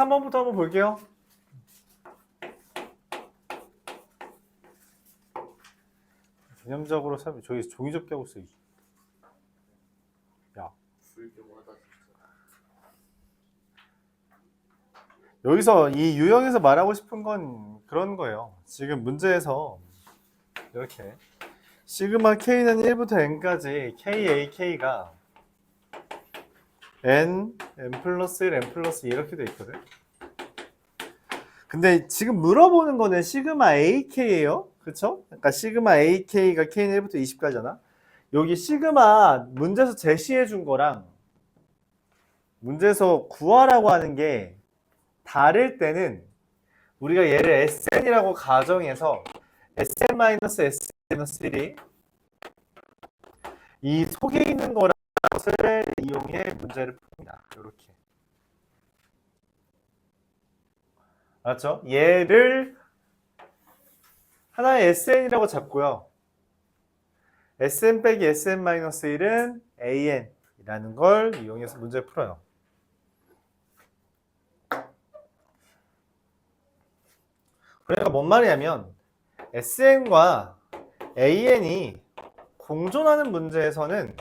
3번부터 한번 볼게요. 개념적으로 참 저기 종이 접기 하고 있어. 야. 불교하다 진짜. 여기서 이 유형에서 말하고 싶은 건 그런 거예요. 지금 문제에서 이렇게 시그마 K는 1부터 N까지 KAK가 N, N 플러스 1, N 플러스 2 이렇게 돼 있거든. 근데 지금 물어보는 거는 시그마 AK예요. 그쵸? 그러니까 시그마 AK가 K는 1부터 20까지잖아. 여기 시그마 문제에서 제시해 준 거랑 문제에서 구하라고 하는 게 다를 때는 우리가 얘를 SN이라고 가정해서 SN-SN-1이 이 속에 있는 것을 이용해 문제를 풉니다. 이렇게. 알았죠? 얘를 하나의 SN이라고 잡고요. SN 빼기 SN-1은 AN이라는 걸 이용해서 문제를 풀어요. 그러니까 뭔 말이냐면 SN과 AN이 공존하는 문제에서는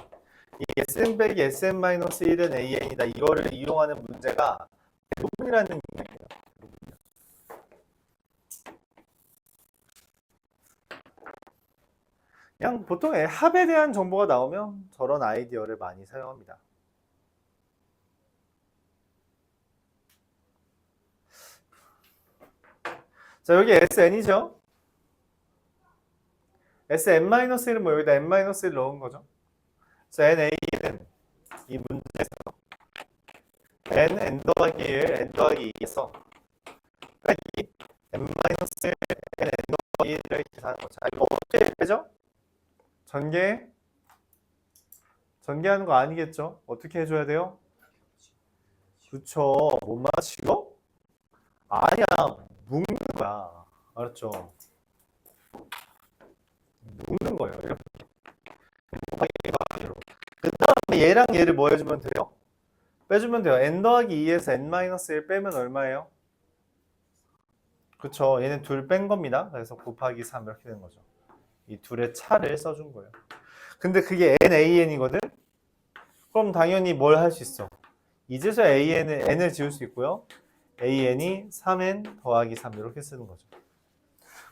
이 SN 빼기 SN-1은 AN이다. 이거를 이용하는 문제가 대부분이라는 얘기예요. 그냥 보통 합에 대한 정보가 나오면 저런 아이디어를 많이 사용합니다. 자, 여기 SN이죠? SN-1은 뭐 여기다 N-1을 넣은 거죠. 자, NA는 이 문제에서 N, N 더하기 1, N 더하기 2에서 빼기 N-1, N, N 더하기 1을 계산하는 거죠. 자, 이거 어떻게 되죠? 전개하는 거 아니겠죠? 어떻게 해줘야 돼요? 그쵸. 못 맞히고? 아니야. 묶는 거야. 알았죠? 묶는 거예요. 이렇게. 그 다음에 얘랑 얘를 뭐 해주면 돼요? 빼주면 돼요. N 더하기 2에서 N-1 빼면 얼마예요? 그쵸. 얘는 둘 뺀 겁니다. 그래서 곱하기 3 이렇게 되는 거죠. 이 둘의 차를 써준 거예요. 근데 그게 NAN이거든? 그럼 당연히 뭘 할 수 있어? 이제서 N을 지울 수 있고요. AN이 3N 더하기 3 이렇게 쓰는 거죠.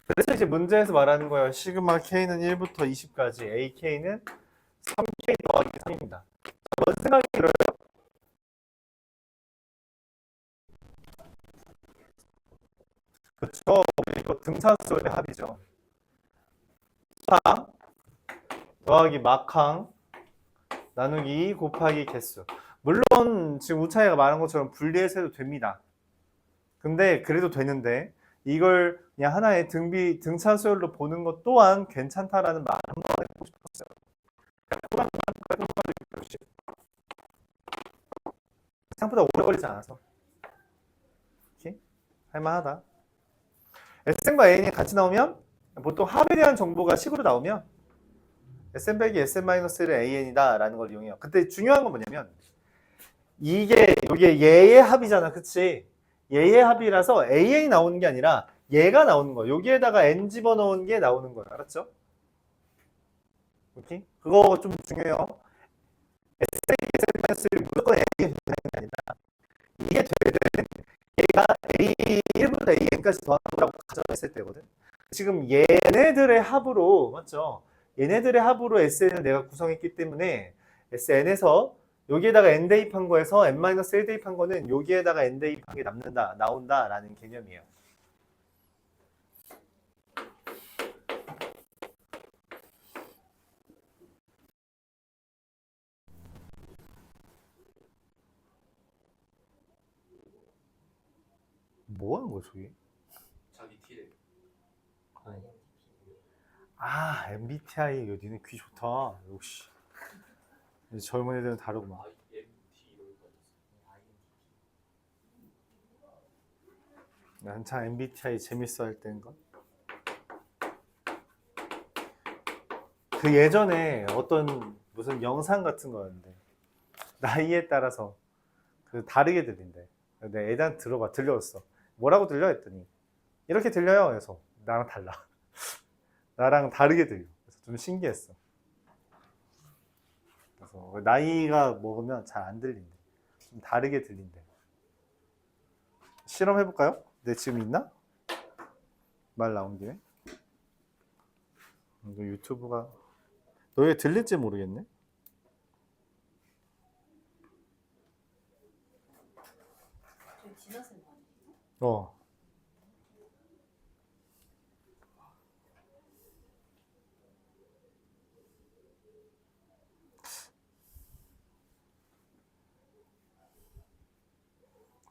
그래서 이제 문제에서 말하는 거예요. 시그마 K는 1부터 20까지, AK는 3K 더하기 3입니다. 뭔 생각이 들어요? 그렇죠. 이거 등차수의 합이죠. 차 더하기 막항 나누기 2 곱하기 개수. 물론 지금 우차이가 말한 것처럼 분리해서 해도 됩니다. 근데 그래도 되는데 이걸 그냥 하나의 등차수열로 보는 것 또한 괜찮다라는 말을 한번 해보고 싶었어요. 생각보다 오래 걸리지 않아서 이렇게 할만하다. SN과 AN이 같이 나오면 보통 합에 대한 정보가 식으로 나오면 SN 빼기 SN-1은 AN이다 라는 걸 이용해요. 그때 중요한 건 뭐냐면 이게 얘의 합이잖아. 그치? 얘의 합이라서 AN이 나오는 게 아니라 얘가 나오는 거예요. 여기에다가 N 집어넣은 게 나오는 거예요. 알았죠? 오케이? 그거 좀 중요해요. S 빼기 SN-1을 무조건 AN이 되는 게 아니라 이게 되든 얘가 A 1부터 AN까지 더하는 거라고 가정했을 때거든. 지금 얘네들의 합으로 맞죠? 얘네들의 합으로 SN을 내가 구성했기 때문에 SN에서 여기에다가 N 대입한 거에서 N-1 대입한 거는 여기에다가 N 대입한 게 나온다 라는 개념이에요. 뭐 하는 거야 저기? 자기 티래. 아 MBTI 니네 귀 좋다 역시. 젊은 애들은 다르구만. 한참 MBTI 재밌어 할 때인가? 그 예전에 어떤 무슨 영상 같은 거였는데 나이에 따라서 그 다르게 들린대. 내 애들한테 들려줬어. 뭐라고 들려 했더니 이렇게 들려요. 그래서 나랑 달라. 나랑 다르게 들려. 그래서 좀 신기했어. 그래서 나이가 먹으면 잘 안 들린대. 좀 다르게 들린대. 실험해볼까요? 내 지금 있나? 말 나온 김에. 이거 유튜브가 너희 들릴지 모르겠네. 저 지나선 거 아니에요? 어.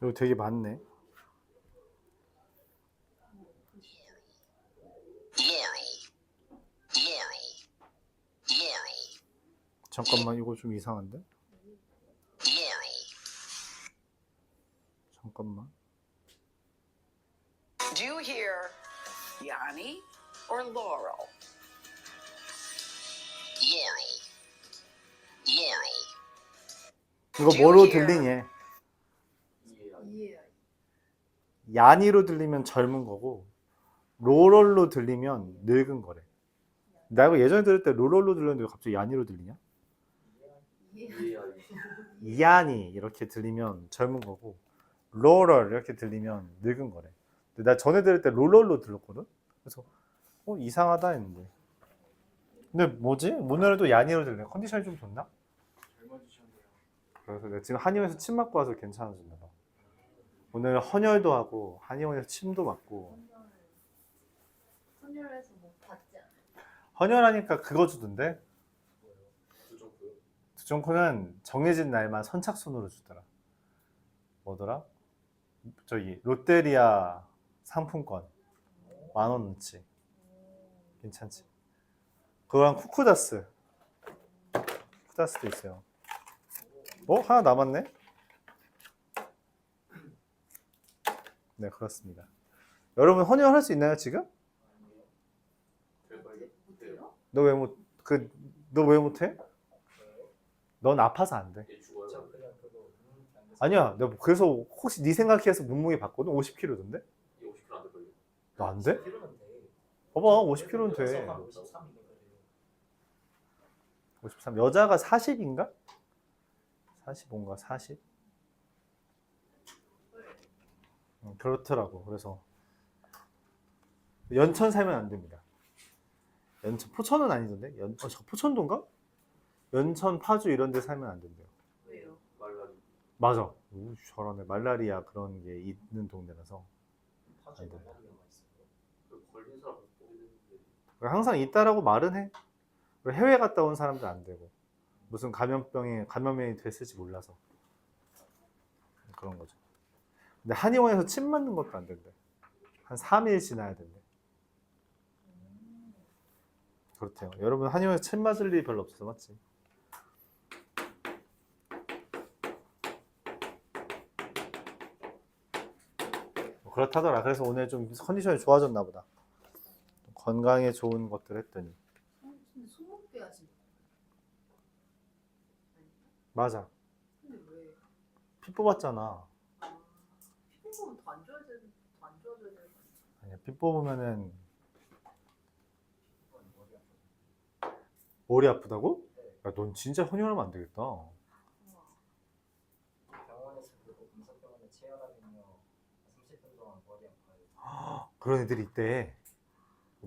이거 되게 많네. 잠깐만, 이거 좀 이상한데? 잠깐만. Do you hear Yanni or Laurel? 이거 뭐로 들리니? 이해요. 야니로 들리면 젊은 거고 로럴로 들리면 늙은 거래. 나 이거 예전에 들을 때 로럴로 들렸는데 왜 갑자기 야니로 들리냐? 야니 이렇게 들리면 젊은 거고 로럴 이렇게 들리면 늙은 거래. 근데 나 전에 들을 때 로럴로 들렸거든? 그래서 이상하다 했는데 근데 뭐지? 오늘도 야니로 들리네. 컨디션이 좀 좋나? 그래서 내가 지금 한의원에서 침 맞고 와서 괜찮아졌나 봐. 오늘 헌혈도 하고 한의원에서 침도 맞고. 선율해서 뭐 받지 않아요? 헌혈하니까 그거 주던데. 두종코요? 두종코는 정해진 날만 선착순으로 주더라. 뭐더라? 저기 롯데리아 상품권 10,000원어치. 괜찮지? 그거랑 쿠쿠다스도 있어요. 하나 남았네? 네, 그렇습니다. 여러분 헌혈할 수 있나요 지금? 될걸요? 못해요? 너 왜 못해? 넌 아파서 안 돼. 얘 죽어요? 아니야. 내가 그래서 혹시 네 생각해서 몸무게 봤거든? 50kg던데? 얘 50kg 안 될걸요? 너 안 돼? 50kg는 돼. 봐봐, 50kg는 돼. 53이네 그래도. 53. 여자가 40인가? 45인가 40? 그렇더라고. 그래서 연천 살면 안 됩니다. 연천 포천은 아니던데? 저 포천도인가? 연천 파주 이런 데 살면 안 된대요. 왜요? 말라리 맞아. 오, 저러네. 말라리아 그런 게 있는 동네라서. 파주에 안 돼. 말라리아가 있어요. 그 걸린 사람 못 보겠는데 항상 있다라고 말은 해. 그리고 해외 갔다 온 사람도 안 되고 무슨 감염병이 됐을지 몰라서 그런 거죠. 근데 한의원에서 침 맞는 것도 안 된대. 한 3일 지나야 된대. 그렇대요. 여러분 한의원에서 침 맞을 일이 별로 없어서 맞지? 그렇다더라. 그래서 오늘 좀 컨디션이 좋아졌나 보다. 건강에 좋은 것들 했더니. 근데 손목 빼야지. 맞아. 근데 왜? 피 뽑았잖아. 피부 보면 더 안 좋아져야 돼. 더안 좋아져야 돼. 아니야, 피 뽑으면은 머리 아프다고? 야, 넌 진짜 헌혈하면 안 되겠다. 병원에서 그거 검사병원에 체열하면요 30분 동안 머리 아파요. 그런 애들이 있대.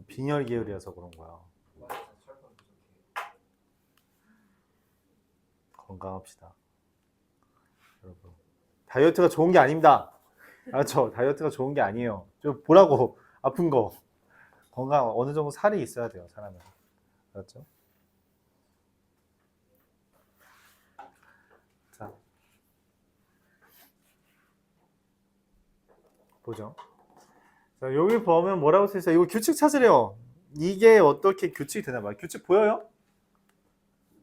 빈혈 계열이어서 그런 거야. 맞아, 철분 부족해. 건강합시다. 여러분. 다이어트가 좋은 게 아닙니다. 알았죠? 다이어트가 좋은 게 아니에요. 좀 보라고. 아픈 거. 건강 어느 정도 살이 있어야 돼요, 사람은. 알았죠? 자. 보죠. 자, 여기 보면 뭐라고 써 있어요? 이거 규칙 찾으래요. 이게 어떻게 규칙이 되나 봐요. 규칙 보여요?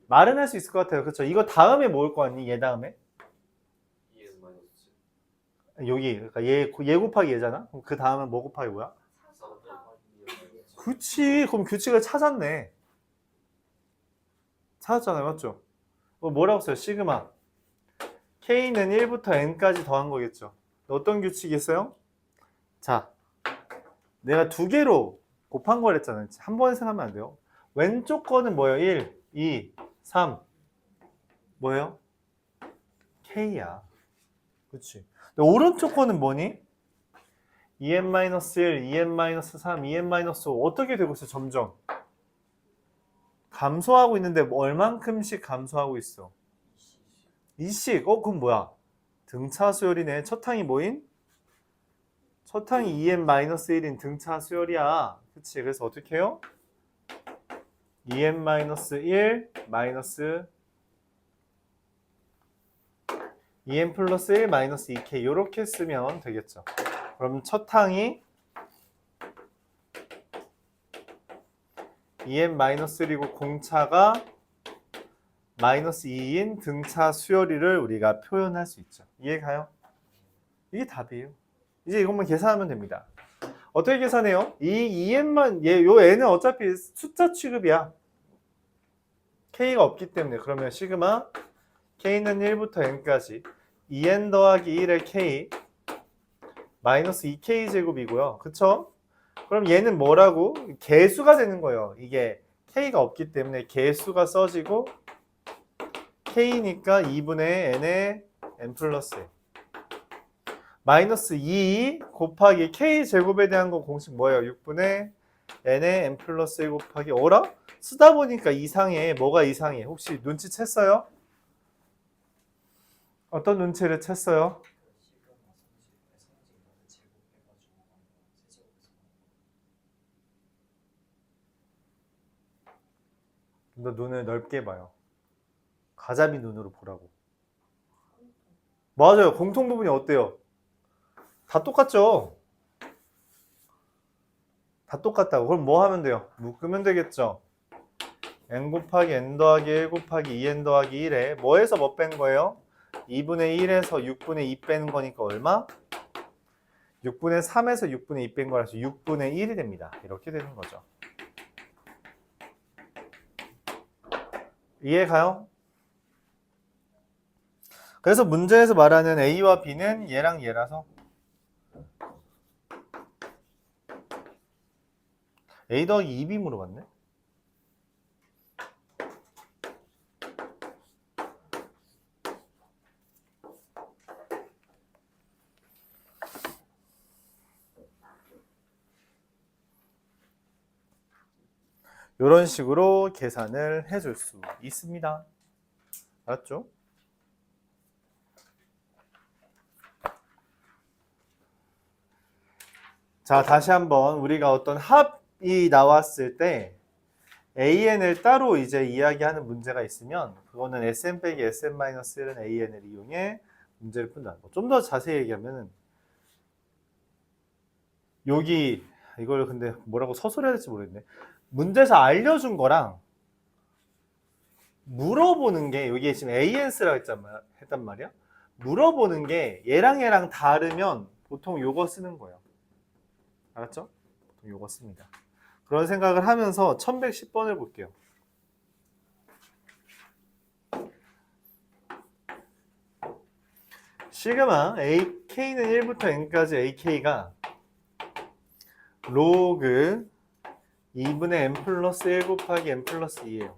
말은 할 수 있을 것 같아요. 그렇죠? 이거 다음에 뭐 올 거 같니? 얘 다음에? 2에서 마이너스 여기 그러니까 얘 곱하기 얘잖아. 그럼 그 다음에 뭐 곱하기 뭐야? 4 곱하기 그치. 그럼 규칙을 찾았네. 찾았잖아요. 맞죠? 뭐라고 써요? 시그마. K는 1부터 N까지 더한 거겠죠. 어떤 규칙이 있어요? 자, 내가 두 개로 곱한 걸 했잖아요. 한 번에 생각하면 안 돼요. 왼쪽 거는 뭐예요? 1, 2, 3. 뭐예요? K야. 그치? 근데 오른쪽 거는 뭐니? 2n-1, 2n-3, 2n-5 어떻게 되고 있어? 점점 감소하고 있는데 얼만큼씩 감소하고 있어? 2씩. 그럼 뭐야? 등차 수열이네. 첫 항이 뭐인? 첫 항이 2n-1인 등차 수열이야. 그치? 그래서 어떻게 해요? 2n-1 마이너스 2n 플러스 1 마이너스 2k 이렇게 쓰면 되겠죠. 그럼 첫 항이 2n-1이고 공차가 마이너스 2인 등차 수열이를 우리가 표현할 수 있죠. 이해가요? 이게 답이에요. 이제 이것만 계산하면 됩니다. 어떻게 계산해요? 이 2n만 요 n은 어차피 숫자 취급이야. k가 없기 때문에 그러면 시그마 k는 1부터 n까지 2n 더하기 1의 k 마이너스 2k 제곱이고요. 그쵸? 그럼 얘는 뭐라고? 개수가 되는 거예요. 이게 k가 없기 때문에 개수가 써지고 k니까 2분의 n의 n 플러스 1 마이너스 2 곱하기 k 제곱에 대한 거 공식 뭐예요? 6분의 n의 n 플러스 1 곱하기 어라? 쓰다 보니까 이상해. 뭐가 이상해? 혹시 눈치챘어요? 어떤 눈치를 챘어요? 너 눈을 넓게 봐요. 가자미 눈으로 보라고. 맞아요. 공통 부분이 어때요? 다 똑같죠? 다 똑같다고. 그럼 뭐 하면 돼요? 묶으면 되겠죠? n 곱하기 n 더하기 1 곱하기 2n 더하기 1에 뭐에서 뭐 뺀 거예요? 2분의 1에서 6분의 2 빼는 거니까 얼마? 6분의 3에서 6분의 2 뺀 거라서 6분의 1이 됩니다. 이렇게 되는 거죠. 이해가요? 그래서 문제에서 말하는 A와 B는 얘랑 얘라서 A 더하기 2B 물어봤네? 이런 식으로 계산을 해줄 수 있습니다. 알았죠? 자, 다시 한번 우리가 어떤 합이 나왔을 때 AN을 따로 이제 이야기하는 문제가 있으면 그거는 SM 빼기 SM-1은 AN을 이용해 문제를 푼다는 거. 좀 더 자세히 얘기하면은 여기 이걸 근데 뭐라고 서술해야 될지 모르겠네. 문제에서 알려준 거랑 물어보는 게 여기에 지금 ANS라고 했단 말이야. 물어보는 게 얘랑 다르면 보통 요거 쓰는 거예요. 알았죠? 보통 요거 씁니다. 그런 생각을 하면서 1110번을 볼게요. 시그마 AK는 1부터 n까지 AK가 로그 2분의 n 플러스 1 곱하기 n 플러스 2예요.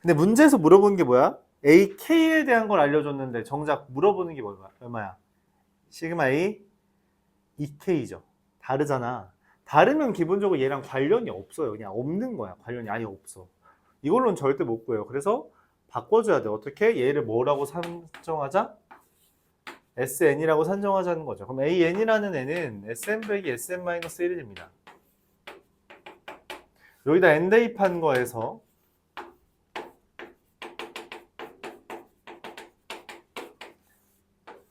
근데 문제에서 물어보는 게 뭐야? AK에 대한 걸 알려줬는데 정작 물어보는 게 얼마야? 시그마 A 2K죠. 다르잖아. 다르면 기본적으로 얘랑 관련이 없어요. 그냥 없는 거야. 관련이 아예 없어. 이걸로는 절대 못 구해요. 그래서 바꿔줘야 돼. 어떻게? 얘를 뭐라고 산정하자? SN이라고 산정하자는 거죠. 그럼 AN이라는 애는 SM 빼기 SM-1이 됩니다. 여기다 N 대입한 거에서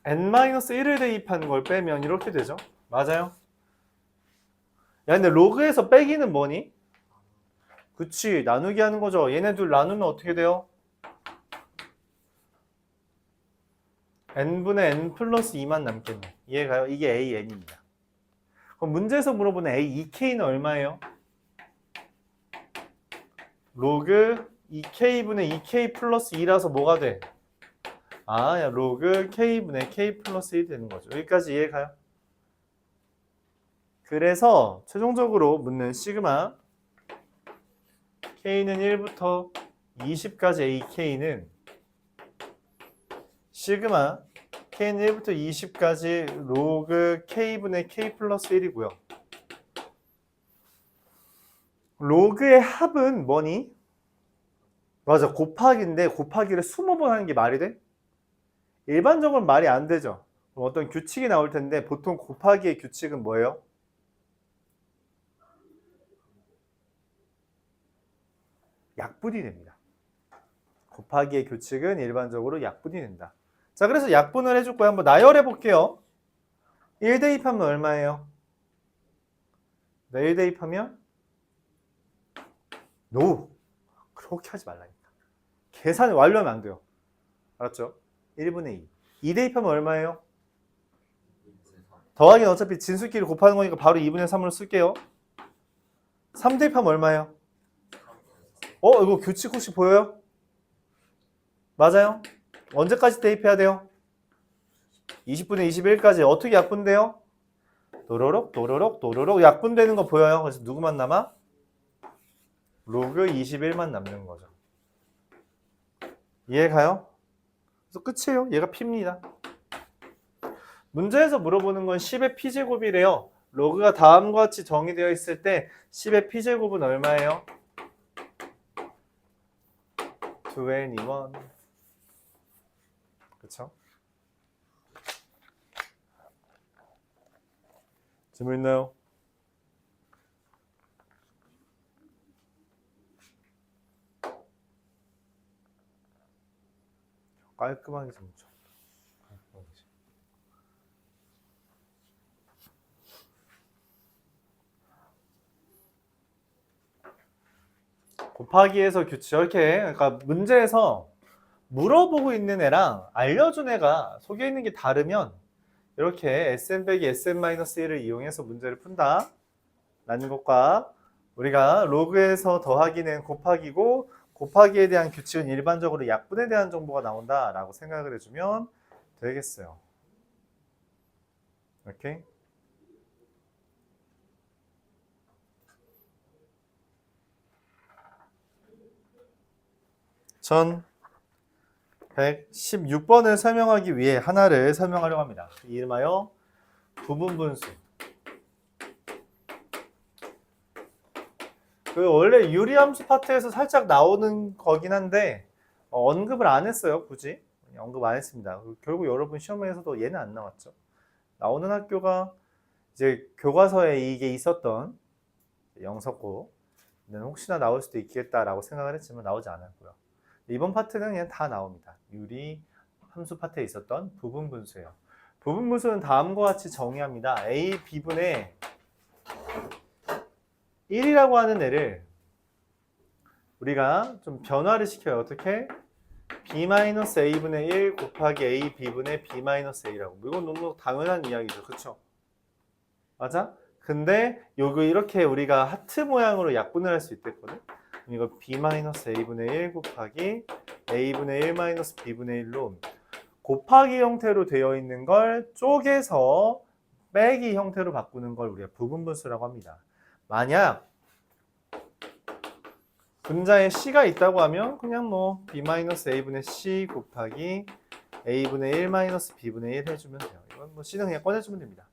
N-1을 대입한 걸 빼면 이렇게 되죠. 맞아요? 야, 근데 로그에서 빼기는 뭐니? 그치, 나누기 하는 거죠. 얘네 둘 나누면 어떻게 돼요? n분의 n 플러스 2만 남겠네. 이해가요? 이게 AN입니다. 그럼 문제에서 물어보는 A2K는 얼마예요? 로그 2K분의 2K 플러스 2라서 뭐가 돼? 야, 로그 K분의 K 플러스 1이 되는 거죠. 여기까지 이해가요? 그래서 최종적으로 묻는 시그마 K는 1부터 20까지 AK는 시그마 K는 1부터 20까지 로그 K분의 K 플러스 1이고요. 로그의 합은 뭐니? 맞아, 곱하기인데 곱하기를 20번 하는 게 말이 돼? 일반적으로 말이 안 되죠. 그럼 어떤 규칙이 나올 텐데 보통 곱하기의 규칙은 뭐예요? 약분이 됩니다. 곱하기의 규칙은 일반적으로 약분이 된다. 자, 그래서 약분을 해줄 거예요. 한번 나열해 볼게요. 1 대입하면 얼마예요? 네, 1 대입하면 노. 그렇게 하지 말라니까. 계산을 완료하면 안 돼요. 알았죠? 1분의 2. 2 대입하면 얼마예요? 더하기는 어차피 진수끼리 곱하는 거니까 바로 2분의 3으로 쓸게요. 3 대입하면 얼마예요? 이거 규칙 혹시 보여요? 맞아요? 언제까지 대입해야 돼요? 20분의 21까지. 어떻게 약분돼요? 도로록 도로록 도로록 약분되는 거 보여요? 그래서 누구만 남아? 로그 21만 남는 거죠. 이해가요? 그래서 끝이에요. 얘가 P입니다. 문제에서 물어보는 건 10의 P제곱이래요. 로그가 다음과 같이 정의되어 있을 때 10의 P제곱은 얼마예요? 21. 그쵸? 질문 있나요? 깔끔하게 좀 쳐. 곱하기에서 규칙 이렇게 그러니까 문제에서 물어보고 있는 애랑 알려준 애가 속에 있는 게 다르면 이렇게 Sn 빼기 Sn-1을 이용해서 문제를 푼다 라는 것과 우리가 로그에서 더하기는 곱하기고 곱하기에 대한 규칙은 일반적으로 약분에 대한 정보가 나온다 라고 생각을 해주면 되겠어요. 오케이? 전 116번을 설명하기 위해 하나를 설명하려고 합니다. 이름하여 부분분수. 원래 유리함수 파트에서 살짝 나오는 거긴 한데 언급을 안 했어요. 굳이 언급 안 했습니다. 결국 여러분 시험에서도 얘는 안 나왔죠. 나오는 학교가 이제 교과서에 이게 있었던 영석고는 혹시나 나올 수도 있겠다라고 생각을 했지만 나오지 않았고요. 이번 파트는 그냥 다 나옵니다. 유리 함수 파트에 있었던 부분분수예요. 부분분수는 다음과 같이 정의합니다. a b분의 1이라고 하는 애를 우리가 좀 변화를 시켜요. 어떻게? b-a분의 1 곱하기 a b분의 b-a라고. 이건 너무 당연한 이야기죠. 그쵸? 맞아? 근데 요거 이렇게 우리가 하트 모양으로 약분을 할 수 있댔거든? 이거 b-a분의 1 곱하기 a분의 1 b분의 1로 곱하기 형태로 되어 있는 걸 쪼개서 빼기 형태로 바꾸는 걸 우리가 부분분수라고 합니다. 만약 분자에 c가 있다고 하면 그냥 뭐 b-a분의 c 곱하기 a분의 1 b분의 1 해주면 돼요. 이건 뭐 c는 그냥 꺼내주면 됩니다.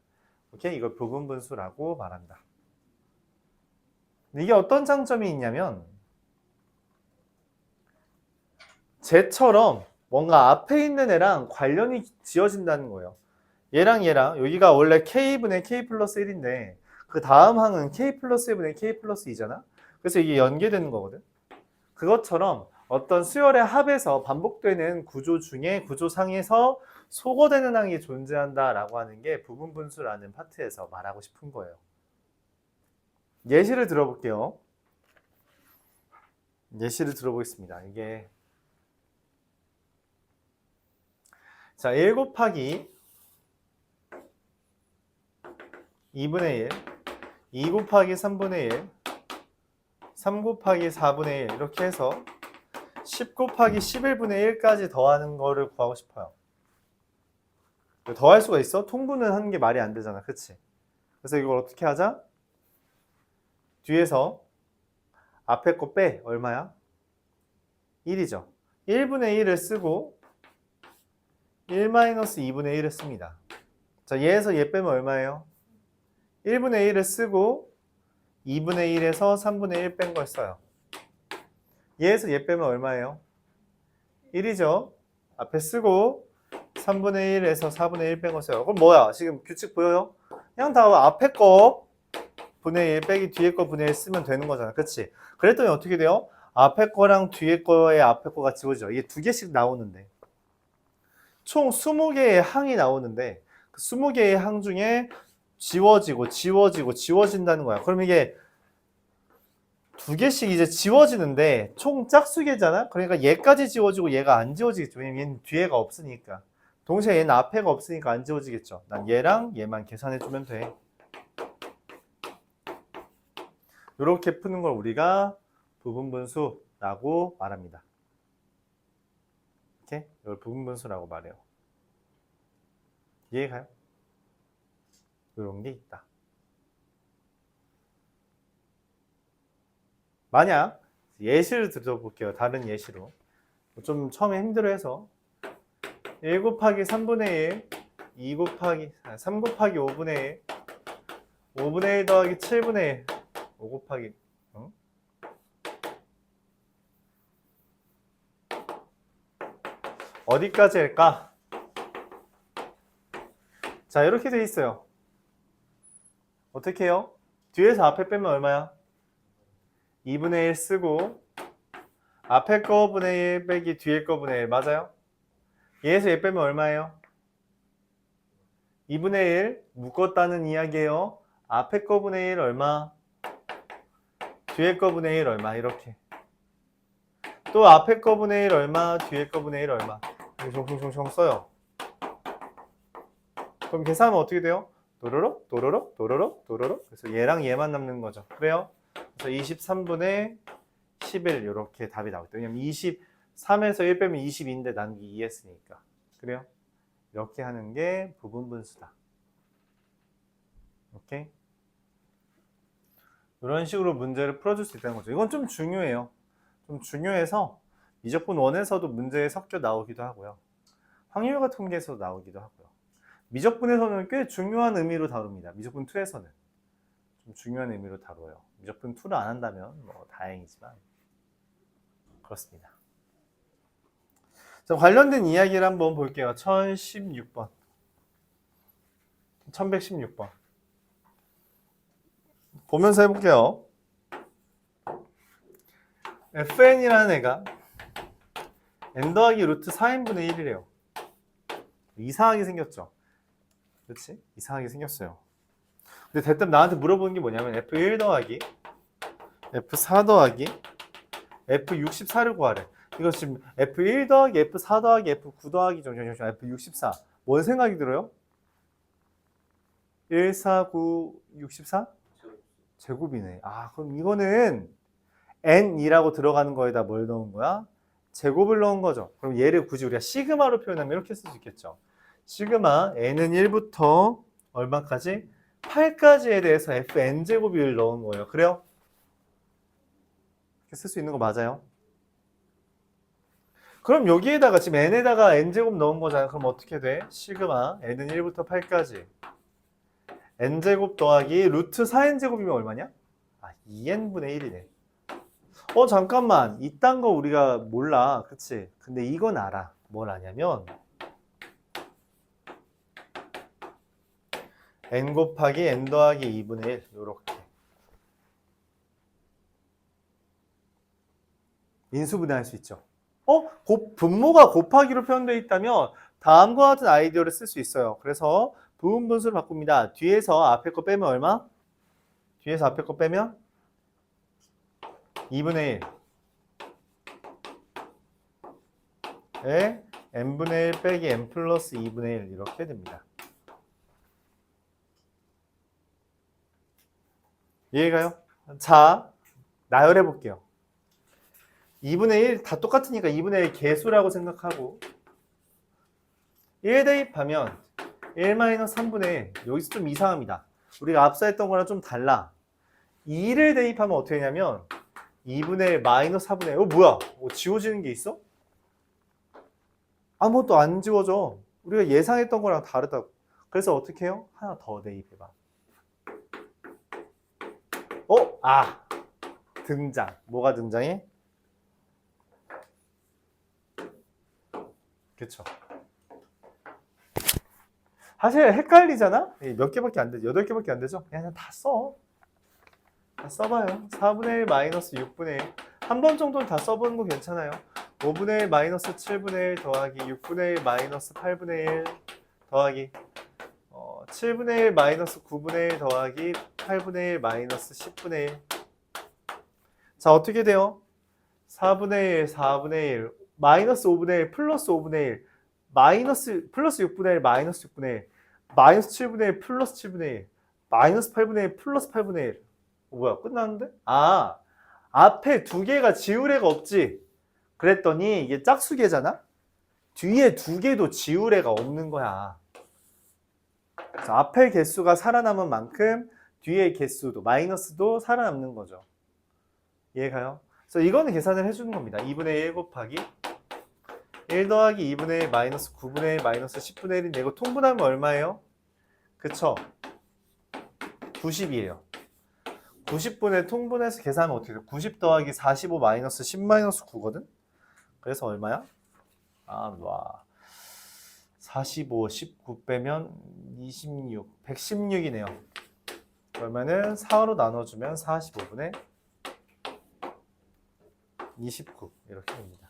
오케이? 이걸 부분분수라고 말한다. 이게 어떤 장점이 있냐면 쟤처럼 뭔가 앞에 있는 애랑 관련이 지어진다는 거예요. 얘랑 여기가 원래 k분의 k 플러스 1인데 그 다음 항은 k 플러스 1분의 k 플러스 2잖아. 그래서 이게 연계되는 거거든. 그것처럼 어떤 수열의 합에서 반복되는 구조 중에 구조상에서 소거되는 항이 존재한다라고 하는 게 부분분수라는 파트에서 말하고 싶은 거예요. 예시를 들어볼게요. 예시를 들어보겠습니다. 이게 자, 1 곱하기 2분의 1, 2 곱하기 3분의 1, 3 곱하기 4분의 1 이렇게 해서 10 곱하기 11분의 1까지 더하는 거를 구하고 싶어요. 더할 수가 있어? 통분은 하는 게 말이 안 되잖아. 그치? 그래서 이걸 어떻게 하자? 뒤에서 앞에 거 빼. 얼마야? 1이죠. 1분의 1을 쓰고 1-2분의 1을 씁니다. 자, 얘에서 얘 빼면 얼마예요? 1분의 1을 쓰고 2분의 1에서 3분의 1 뺀 걸 써요. 얘에서 얘 빼면 얼마예요? 1이죠. 앞에 쓰고 3분의 1에서 4분의 1 뺀 걸 써요. 그럼 뭐야? 지금 규칙 보여요? 그냥 다 앞에 거 분의 1 빼기 뒤에 거 분의 1 쓰면 되는 거잖아. 그치? 그랬더니 어떻게 돼요? 앞에 거랑 뒤에 거에 앞에 거가 지워져. 이게 2개씩 나오는데 총 20개의 항이 나오는데 그 20개의 항 중에 지워진다는 거야. 그럼 이게 2개씩 이제 지워지는데 총 짝수개잖아? 그러니까 얘까지 지워지고 얘가 안 지워지겠죠. 왜냐면 얘는 뒤에가 없으니까. 동시에 얘는 앞에가 없으니까 안 지워지겠죠. 난 얘랑 얘만 계산해주면 돼. 이렇게 푸는 걸 우리가 부분분수라고 말합니다. 이렇게 이걸 부분분수라고 말해요. 이해가요? 이런 게 있다. 만약 예시를 들어볼게요. 다른 예시로. 좀 처음에 힘들어해서 1 곱하기 3분의 1, 3 곱하기 5분의 1, 5분의 1 더하기 7분의 1, 5 곱하기 어디까지 할까? 자, 이렇게 돼 있어요. 어떻게 해요? 뒤에서 앞에 빼면 얼마야? 2분의 1 쓰고 앞에 거 분의 1 빼기 뒤에 거 분의 1 맞아요? 얘에서 얘 빼면 얼마예요? 2분의 1 묶었다는 이야기예요. 앞에 거 분의 1 얼마? 뒤에 거 분의 1 얼마? 이렇게. 또 앞에 거 분의 1 얼마? 뒤에 거 분의 1 얼마? 종종종종 써요. 그럼 계산하면 어떻게 돼요? 도로록 도로록 도로록 도로록. 그래서 얘랑 얘만 남는 거죠. 그래요? 그래서 23분의 11 이렇게 답이 나오겠다. 왜냐면 23에서 1 빼면 22인데 나누기 2 했으니까. 그래요? 이렇게 하는 게 부분분수다. 오케이? 이런 식으로 문제를 풀어줄 수 있다는 거죠. 이건 좀 중요해요. 좀 중요해서 미적분 1에서도 문제에 섞여 나오기도 하고요. 확률과 통계에서도 나오기도 하고요. 미적분에서는 꽤 중요한 의미로 다룹니다. 미적분 2에서는 좀 중요한 의미로 다뤄요. 미적분 2를 안 한다면 뭐 다행이지만 그렇습니다. 자, 관련된 이야기를 한번 볼게요. 1016번 1116번 보면서 해볼게요. fn이라는 애가 n 더하기 루트 4n분의 1이래요. 이상하게 생겼죠? 그렇지? 이상하게 생겼어요. 근데 대뜸 나한테 물어보는 게 뭐냐면 f1 더하기 f4 더하기 f64를 구하래. 이거 지금 f1 더하기 f4 더하기 f9 더하기 f64 뭔 생각이 들어요? 1, 4, 9, 64? 제곱이네. 아, 그럼 이거는 n이라고 들어가는 거에다 뭘 넣은 거야? 제곱을 넣은 거죠. 그럼 얘를 굳이 우리가 시그마로 표현하면 이렇게 쓸 수 있겠죠. 시그마 n은 1부터 얼마까지? 8까지에 대해서 fn제곱을 넣은 거예요. 그래요? 이렇게 쓸 수 있는 거 맞아요? 그럼 여기에다가 지금 n에다가 n제곱 넣은 거잖아요. 그럼 어떻게 돼? 시그마 n은 1부터 8까지 n제곱 더하기 루트 4n제곱이면 얼마냐? 아, 2n분의 1이네. 잠깐만. 이딴 거 우리가 몰라. 그치? 근데 이건 알아. 뭘 아냐면 n 곱하기 n 더하기 2분의 1 요렇게 인수분해할 수 있죠. 분모가 곱하기로 표현되어 있다면 다음과 같은 아이디어를 쓸 수 있어요. 그래서 부분분수를 바꿉니다. 뒤에서 앞에 거 빼면 얼마? 뒤에서 앞에 거 빼면 2분의 1에 n분의 1 빼기 n 플러스 2분의 1 이렇게 됩니다. 이해가요? 자, 나열해 볼게요. 2분의 1 다 똑같으니까 2분의 1 개수라고 생각하고 1 대입하면 1-3분의 1. 여기서 좀 이상합니다. 우리가 앞서 했던 거랑 좀 달라. 2를 대입하면 어떻게 되냐면 2분의 1 마이너스 4분의 1. 뭐야? 지워지는 게 있어? 아무것도 안 지워져. 우리가 예상했던 거랑 다르다고. 그래서 어떻게 해요? 하나 더 대입해봐. 등장. 뭐가 등장해? 그쵸. 사실 헷갈리잖아? 몇 개밖에 안 되죠? 8개밖에 안 되죠? 그냥 다 써. 다 써봐요. 4분의 1 마이너스 6분의 1. 한 번 정도는 다 써보는 거 괜찮아요. 5분의 1 마이너스 7분의 1 더하기 6분의 1 마이너스 8분의 1 더하기 7분의 1 마이너스 9분의 1 더하기 8분의 1 마이너스 10분의 1. 자, 어떻게 돼요? 4분의 1, 4분의 1, 마이너스 5분의 1, 플러스 5분의 1, 마이너스, 플러스 6분의 1, 마이너스 6분의 1, 마이너스 7분의 1, 플러스 7분의 1, 마이너스 8분의 1, 플러스 8분의 1. 뭐야, 끝났는데? 앞에 두 개가 지울 애가 없지? 그랬더니 이게 짝수계잖아? 뒤에 두 개도 지울 애가 없는 거야. 그래서 앞에 개수가 살아남은 만큼 뒤에 개수도, 마이너스도 살아남는 거죠. 이해가요? 그래서 이거는 계산을 해주는 겁니다. 2분의 1 곱하기 1 더하기 2분의 1 마이너스 9분의 1 마이너스 10분의 1인데 이거 통분하면 얼마예요? 그쵸? 90이에요. 90분의 통분해서 계산하면 어떻게 돼요? 90 더하기 45 마이너스 10 마이너스 9거든? 그래서 얼마야? 45, 19 빼면 26, 116이네요. 그러면은 4로 나눠주면 45분의 29 이렇게 됩니다.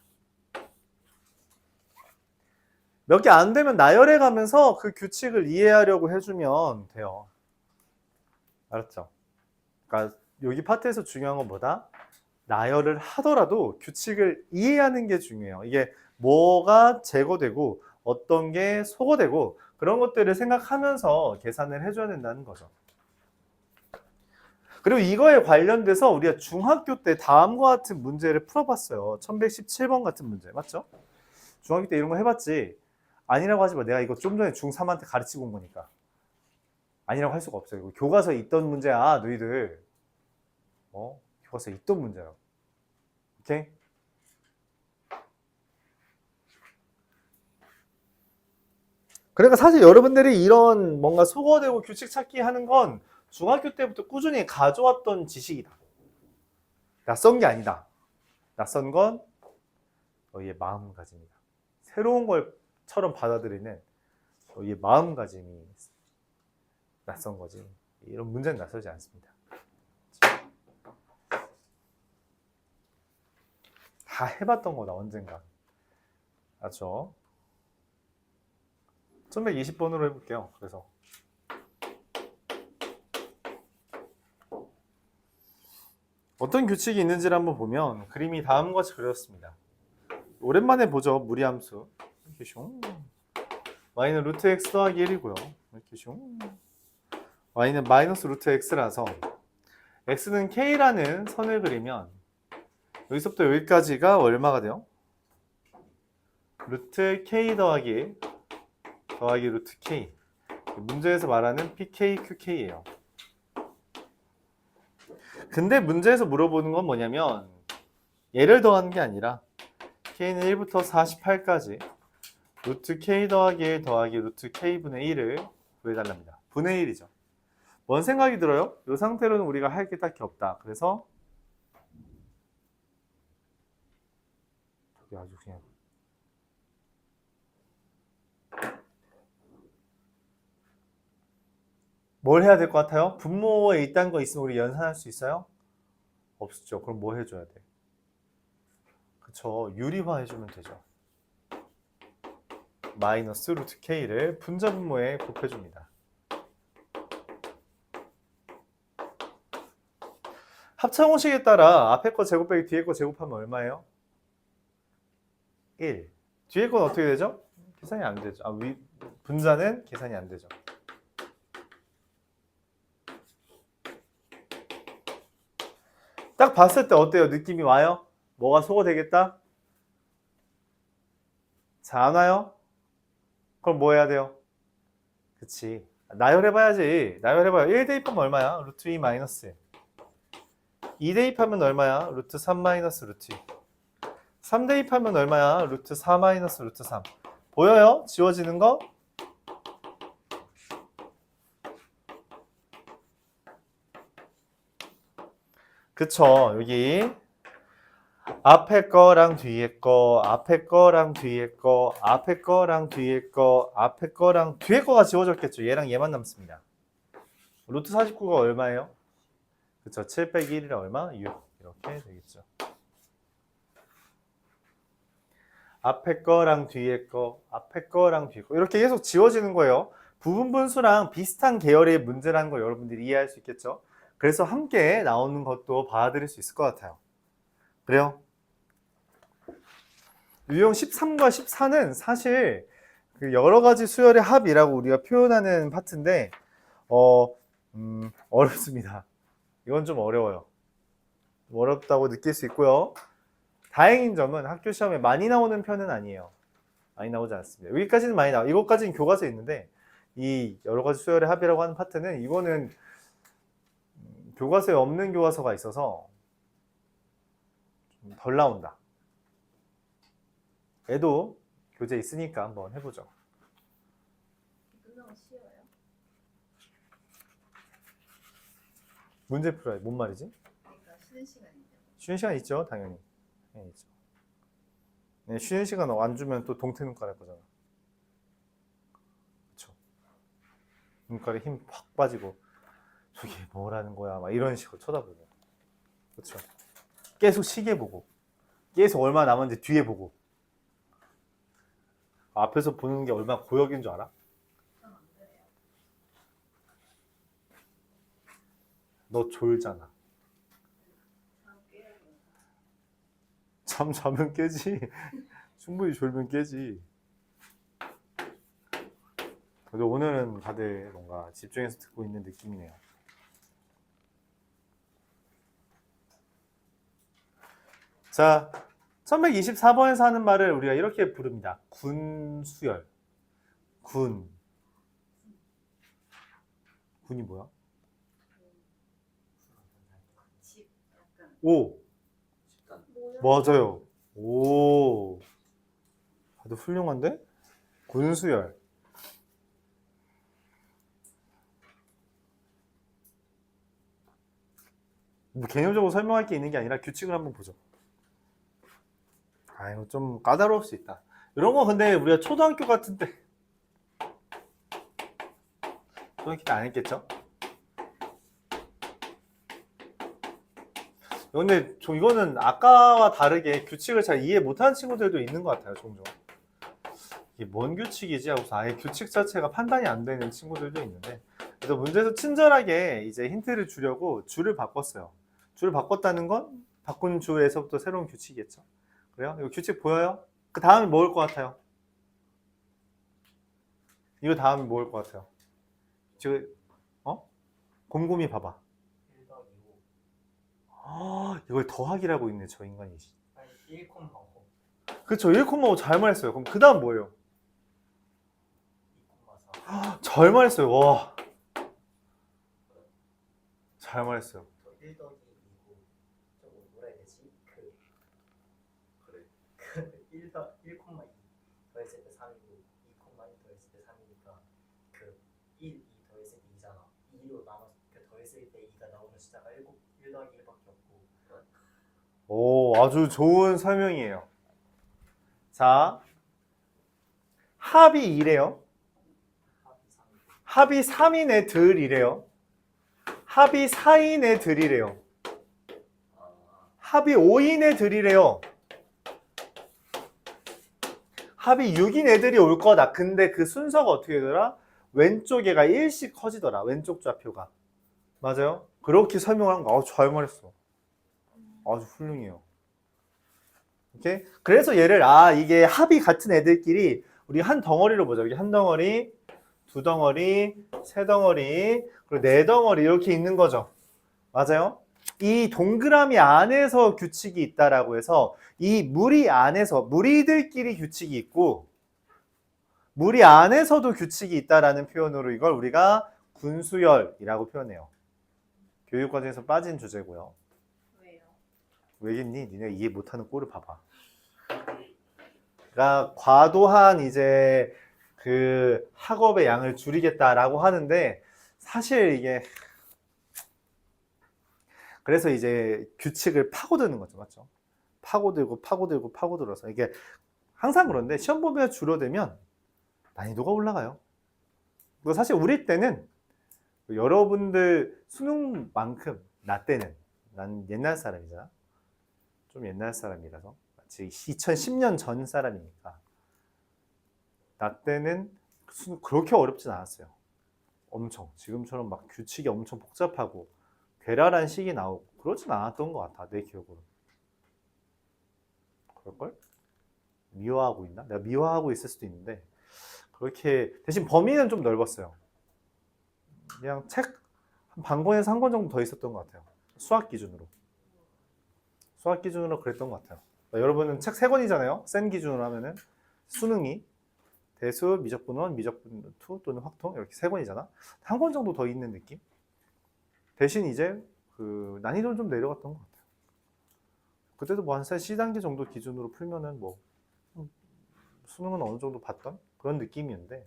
몇 개 안 되면 나열해 가면서 그 규칙을 이해하려고 해주면 돼요. 알았죠? 그러니까 여기 파트에서 중요한 건 뭐다? 나열을 하더라도 규칙을 이해하는 게 중요해요. 이게 뭐가 제거되고 어떤 게 소거되고 그런 것들을 생각하면서 계산을 해줘야 된다는 거죠. 그리고 이거에 관련돼서 우리가 중학교 때 다음과 같은 문제를 풀어봤어요. 1117번 같은 문제 맞죠? 중학교 때 이런 거 해봤지? 아니라고 하지 마. 내가 이거 좀 전에 중3한테 가르치고 온 거니까. 아니라고 할 수가 없어요. 이거 교과서에 있던 문제야, 너희들. 교과서에 있던 문제야. 오케이? 그러니까 사실 여러분들이 이런 뭔가 소거되고 규칙 찾기 하는 건 중학교 때부터 꾸준히 가져왔던 지식이다. 낯선 게 아니다. 낯선 건 너희의 마음가짐이다. 새로운 것처럼 받아들이는 너희의 마음가짐이 낯선 거지. 이런 문제는 낯설지 않습니다. 다 해봤던 거다 언젠가. 맞죠? 1120번으로 해볼게요. 그래서 어떤 규칙이 있는지를 한번 보면 그림이 다음과 같이 그려졌습니다. 오랜만에 보죠. 무리함수. 이렇게 슝. y는 루트 x 더하기 1이고요. 이렇게 슝. y는 마이너스 루트 x라서 x는 k라는 선을 그리면 여기서부터 여기까지가 얼마가 돼요? 루트 k 더하기 1 더하기 루트 k. 문제에서 말하는 pk, qk예요. 근데 문제에서 물어보는 건 뭐냐면 얘를 더하는 게 아니라 k는 1부터 48까지 루트 k 더하기 1 더하기 루트 k분의 1을 구해달랍니다. 분의 1이죠. 뭔 생각이 들어요? 이 상태로는 우리가 할 게 딱히 없다. 그래서 저기 아주 그냥 뭘 해야 될 것 같아요? 분모에 있다는 거 있으면 우리 연산할 수 있어요? 없죠. 그럼 뭐 해줘야 돼? 그쵸. 유리화 해주면 되죠. 마이너스 루트 k를 분자 분모에 곱해줍니다. 합차공식에 따라 앞에 거 제곱 빼기 뒤에 거 제곱하면 얼마예요? 1. 뒤에 건 어떻게 되죠? 계산이 안 되죠. 분자는 계산이 안 되죠. 딱 봤을 때 어때요? 느낌이 와요? 뭐가 소거되겠다? 자, 안 와요? 그럼 뭐 해야 돼요? 그치. 나열해봐야지. 나열해봐요. 1 대입하면 얼마야? 루트 2 마이너스 2 대입하면 얼마야? 루트 3 마이너스 루트 2. 3 대입하면 얼마야? 루트 4 마이너스 루트 3. 보여요? 지워지는 거? 그쵸. 여기 앞에 거랑 뒤에 거, 앞에 거랑 뒤에 거, 앞에 거랑 뒤에 거, 앞에 거랑 뒤에 거가 지워졌겠죠. 얘랑 얘만 남습니다. 루트 49가 얼마예요? 그쵸. 7 빼기 1이라 얼마? 6. 이렇게 되겠죠. 앞에 거랑 뒤에 거, 앞에 거랑 뒤에 거 이렇게 계속 지워지는 거예요. 부분 분수랑 비슷한 계열의 문제라는 걸 여러분들이 이해할 수 있겠죠. 그래서 함께 나오는 것도 봐드릴 수 있을 것 같아요. 그래요? 유형 13과 14는 사실 그 여러 가지 수열의 합이라고 우리가 표현하는 파트인데 어렵습니다. 이건 좀 어려워요. 좀 어렵다고 느낄 수 있고요. 다행인 점은 학교 시험에 많이 나오는 편은 아니에요. 많이 나오지 않습니다. 여기까지는 많이 나와요. 이것까지는 교과서에 있는데 이 여러 가지 수열의 합이라고 하는 파트는 이거는 교과서에 없는 교과서가 있어서 좀 덜 나온다. 얘도 교재 있으니까 한번 해보죠. 끝나고 쉬어요? 문제 풀어야 뭔 말이지? 그러니까 쉬는 시간인데. 쉬는 시간 있죠, 당연히. 네, 있죠. 네, 쉬는 시간 안 주면 또 동태 눈깔 할 거잖아. 그렇죠. 눈깔에 힘 확 빠지고 저게 뭐라는 거야, 막 이런 식으로 쳐다보고. 그렇죠. 계속 시계 보고, 계속 얼마 남았는지 뒤에 보고. 앞에서 보는 게 얼마나 고역인 줄 알아? 전 안 그래요. 너 졸잖아. 잠 깨요. 잠 자면 깨지. 충분히 졸면 깨지. 그래도 오늘은 다들 뭔가 집중해서 듣고 있는 느낌이네요. 자, 1124번에서 하는 말을 우리가 이렇게 부릅니다. 군수열. 군. 군이 뭐야? 집 약간 오! 식단. 맞아요. 오. 다들 훌륭한데? 군수열. 뭐 개념적으로 설명할 게 있는 게 아니라 규칙을 한번 보죠. 아, 이거 좀 까다로울 수 있다. 이런 거 근데 우리가 초등학교 같은데 초등학교 때 안 했겠죠? 근데 이거는 아까와 다르게 규칙을 잘 이해 못하는 친구들도 있는 것 같아요, 종종. 이게 뭔 규칙이지 하고서 아예 규칙 자체가 판단이 안 되는 친구들도 있는데, 그래서 문제에서 친절하게 이제 힌트를 주려고 줄을 바꿨어요. 줄을 바꿨다는 건 바꾼 줄에서부터 새로운 규칙이겠죠. 그래요? 이거 규칙 보여요? 그 다음에 뭐일 것 같아요? 이거 다음에 뭐일 것 같아요? 지금 곰곰이 봐봐. 1 더하기 5. 이걸 더하기라고 있네, 저 인간이. 아니 1콤마 5. 그쵸, 1,5 잘 말했어요. 그럼 그 다음 뭐예요? 2콤마 4. 잘 말했어요. 와, 잘 말했어요. 1 더하기 2고 저거 뭐라 해야 되지? 그래. 1콤마 2 더했을 때 3이고 2콤마 1 더했을 때 3이니까 1, 2 더했을 때 2잖아. 2로 나눠서 더했을 때 2가 나오는 숫자가 1 더하기 1밖에 없고. 오, 아주 좋은 설명이에요. 자, 합이 2래요. 합이 3이고. 합이 3인 애들이래요. 합이 4인 애들이래요. 합이 5인 애들이래요. 합이 6인 애들이 올 거다. 근데 그 순서가 어떻게 되더라? 왼쪽 애가 1씩 커지더라. 왼쪽 좌표가. 맞아요? 그렇게 설명한 거. 잘 말했어. 아주 훌륭해요. 오케이? 그래서 얘를 이게 합이 같은 애들끼리 우리 한 덩어리로 보자. 여기 한 덩어리, 두 덩어리, 세 덩어리, 그리고 네 덩어리 이렇게 있는 거죠. 맞아요? 이 동그라미 안에서 규칙이 있다라고 해서 이 무리 안에서 무리들끼리 규칙이 있고 무리 안에서도 규칙이 있다라는 표현으로 이걸 우리가 군수열이라고 표현해요. 교육과정에서 빠진 주제고요. 왜요? 왜겠니? 니네 이해 못하는 꼴을 봐봐. 그러니까 과도한 이제 그 학업의 양을 줄이겠다라고 하는데 사실 이게 그래서 이제 규칙을 파고드는 거죠, 맞죠? 파고들어서 이게 항상 그런데 시험 범위가 줄어들면 난이도가 올라가요. 그리고 사실 우리 때는 여러분들 수능만큼 나 때는 난 옛날 사람이잖아. 좀 옛날 사람이라서 마치 2010년 전 사람이니까 나 때는 수능 그렇게 어렵진 않았어요. 엄청 지금처럼 막 규칙이 엄청 복잡하고 괴랄한 식이 나오고 그러진 않았던 것 같아 내 기억으로. 그럴걸? 미화하고 있나? 내가 미화하고 있을 수도 있는데 그렇게 대신 범위는 좀 넓었어요. 그냥 책 한 권에서 한 권 정도 더 있었던 것 같아요. 수학 기준으로 그랬던 것 같아요. 그러니까 여러분은 책 3권이잖아요. 센 기준으로 하면은 수능이 대수, 미적분원, 미적분 2 또는 확통 이렇게 3권이잖아. 한 권 정도 더 있는 느낌? 대신 이제 그 난이도는 좀 내려갔던 것 같아요. 그때도 뭐 한 C단계 정도 기준으로 풀면은 뭐 수능은 어느 정도 봤던 그런 느낌이었는데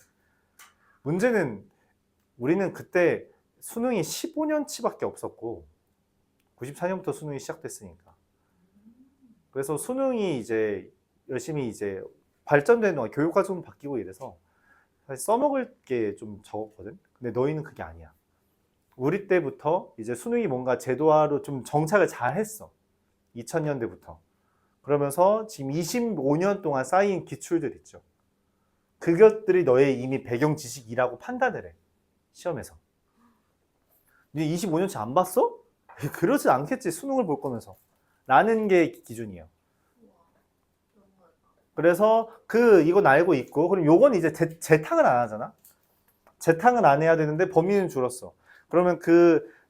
문제는 우리는 그때 수능이 15년치밖에 없었고 94년부터 수능이 시작됐으니까 그래서 수능이 이제 열심히 이제 발전되는 교육과정도 바뀌고 이래서 사실 써먹을 게 좀 적었거든. 근데 너희는 그게 아니야. 우리 때부터 이제 수능이 뭔가 제도화로 좀 정착을 잘 했어. 2000년대부터. 그러면서 지금 25년 동안 쌓인 기출들 있죠. 그것들이 너의 이미 배경 지식이라고 판단을 해. 시험에서. 네 25년치 안 봤어? 그러지 않겠지. 수능을 볼 거면서. 라는 게 기준이에요. 그래서 이건 알고 있고 그럼 요건 이제 재탕을 안 하잖아. 재탕을 안 해야 되는데 범위는 줄었어. 그러면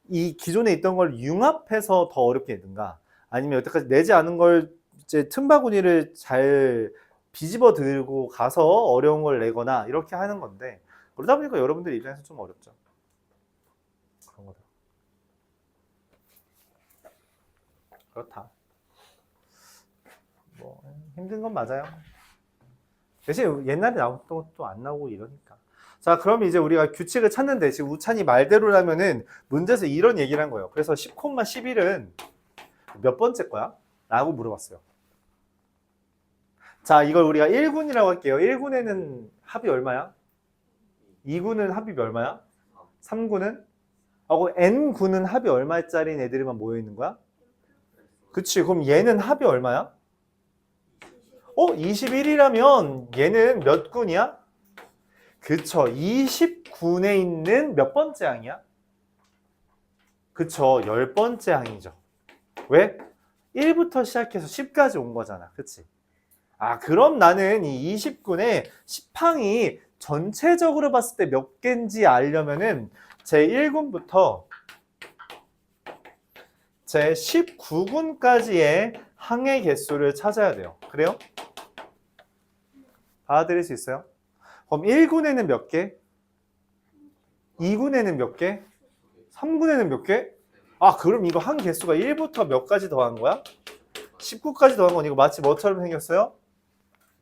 이 기존에 있던 걸 융합해서 더 어렵게 내든가 아니면 여태까지 내지 않은 걸 이제 틈바구니를 잘 비집어 들고 가서 어려운 걸 내거나 이렇게 하는 건데 그러다 보니까 여러분들 입장에서 좀 어렵죠. 그런 거다. 그렇다. 뭐 힘든 건 맞아요. 대신 옛날에 나왔던 것도 안 나오고 이러니까. 자, 그럼 이제 우리가 규칙을 찾는데 지금 우찬이 말대로라면은 문제에서 이런 얘기를 한 거예요. 그래서 10,11은 몇 번째 거야? 라고 물어봤어요. 자, 이걸 우리가 1군이라고 할게요. 1군에는 합이 얼마야? 2군은 합이 얼마야? 3군은? 하고 N군은 합이 얼마짜리 애들만 모여 있는 거야? 그치. 그럼 얘는 합이 얼마야? 21이라면 얘는 몇 군이야? 그쵸. 20군에 있는 몇 번째 항이야? 그쵸. 10번째 항이죠. 왜? 1부터 시작해서 10까지 온 거잖아. 그치? 그럼 나는 이 20군의 10항이 전체적으로 봤을 때 몇 개인지 알려면은 제 1군부터 제 19군까지의 항의 개수를 찾아야 돼요. 그래요? 받아들일 수 있어요? 그럼 1군에는 몇 개? 2군에는 몇 개? 3군에는 몇 개? 그럼 이거 항 개수가 1부터 몇 가지 더한 거야? 19까지 더한 건 이거 마치 뭐처럼 생겼어요?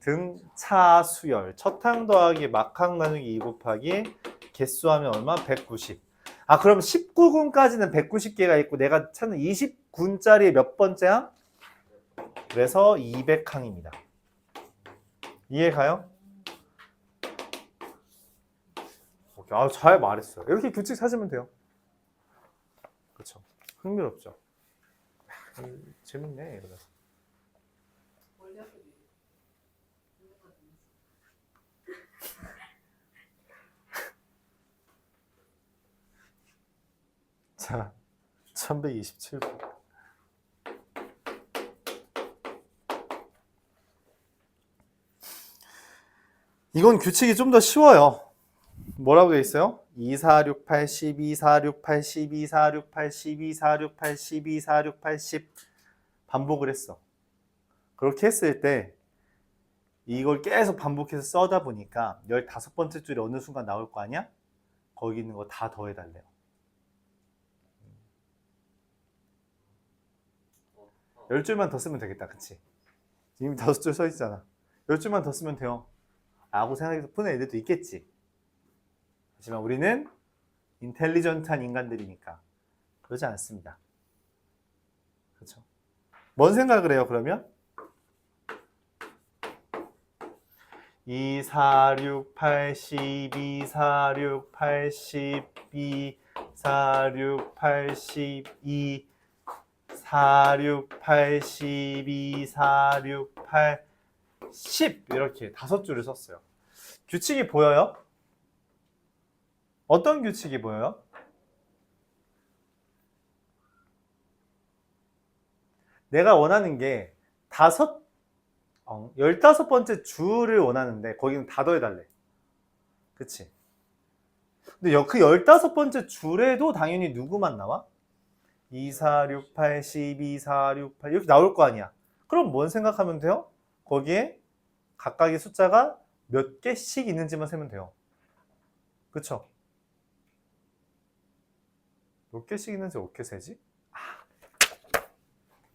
등차수열. 첫항 더하기 막항 나누기 2 곱하기 개수하면 얼마? 190. 그럼 19군까지는 190개가 있고 내가 찾는 20군짜리 몇 번째 항? 그래서 200항입니다. 이해 가요? 오케이. 잘 말했어요. 이렇게 규칙 찾으면 돼요. 그렇죠. 흥미롭죠. 재밌네 이러면서. 자, 1127번. 이건 규칙이 좀 더 쉬워요. 뭐라고 되어 있어요? 2468, 1248, 1248, 1248, 1248, 10 반복을 했어. 그렇게 했을 때 이걸 계속 반복해서 써다 보니까 15번째 줄에 어느 순간 나올 거 아니야? 거기 있는 거 다 더해달래요. 어, 어. 10줄만 더 쓰면 되겠다. 그치? 이미 5줄 써 있잖아. 10줄만 더 쓰면 돼요. 라고 생각해서 푸는 애들도 있겠지. 하지만 우리는 인텔리전트한 인간들이니까 그러지 않습니다. 그렇죠? 뭔 생각을 해요, 그러면? 2, 4, 6, 80, 2, 4, 6, 82, 4, 6, 82, 4, 6, 82, 4, 6, 80 이렇게 5줄을 썼어요. 규칙이 보여요? 어떤 규칙이 보여요? 내가 원하는 게 15번째 줄을 원하는데 거기는 다 더해달래. 그치? 근데 그 15번째 줄에도 당연히 누구만 나와? 2, 4, 6, 8, 12, 4, 6, 8 이렇게 나올 거 아니야. 그럼 뭔 생각하면 돼요? 거기에 각각의 숫자가 몇 개씩 있는지만 세면 돼요. 그쵸? 몇 개씩 있는지 어떻게 세지?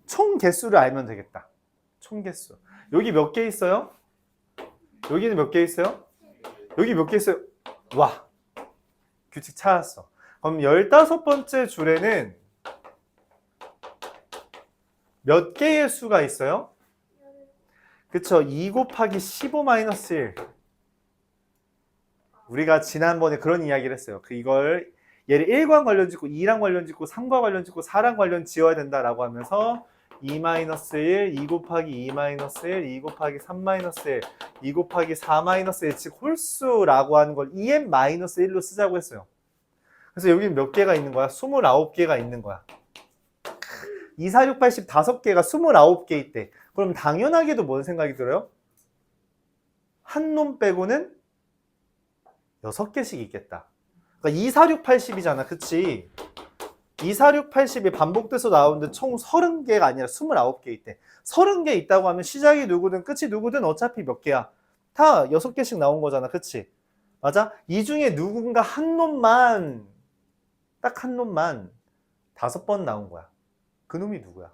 총 개수를 알면 되겠다. 총 개수. 여기 몇 개 있어요? 여기는 몇 개 있어요? 여기 몇 개 있어요? 와, 규칙 찾았어. 그럼 15번째 줄에는 몇 개의 수가 있어요? 그쵸? 2 곱하기 15-1. 우리가 지난번에 그런 이야기를 했어요. 이걸 얘를 1과 관련 짓고 2랑 관련 짓고 3과 관련 짓고 4랑 관련 지어야 된다라고 하면서 2-1, 2 곱하기 2-1, 2 곱하기 3-1, 2 곱하기 4-1, 즉 홀수라고 하는 걸 2n-1로 쓰자고 했어요. 그래서 여기는 몇 개가 있는 거야? 29개가 있는 거야. 2, 4, 6, 80, 5개가 29개 있대. 그럼 당연하게도 뭔 생각이 들어요? 한 놈 빼고는 6개씩 있겠다. 그러니까 2, 4, 6, 80이잖아. 그치? 2, 4, 6, 80이 반복돼서 나오는데 총 30개가 아니라 29개 있대. 30개 있다고 하면 시작이 누구든 끝이 누구든 어차피 몇 개야? 다 6개씩 나온 거잖아. 그치? 맞아? 이 중에 누군가 한 놈만, 딱 한 놈만 5번 나온 거야. 그 놈이 누구야?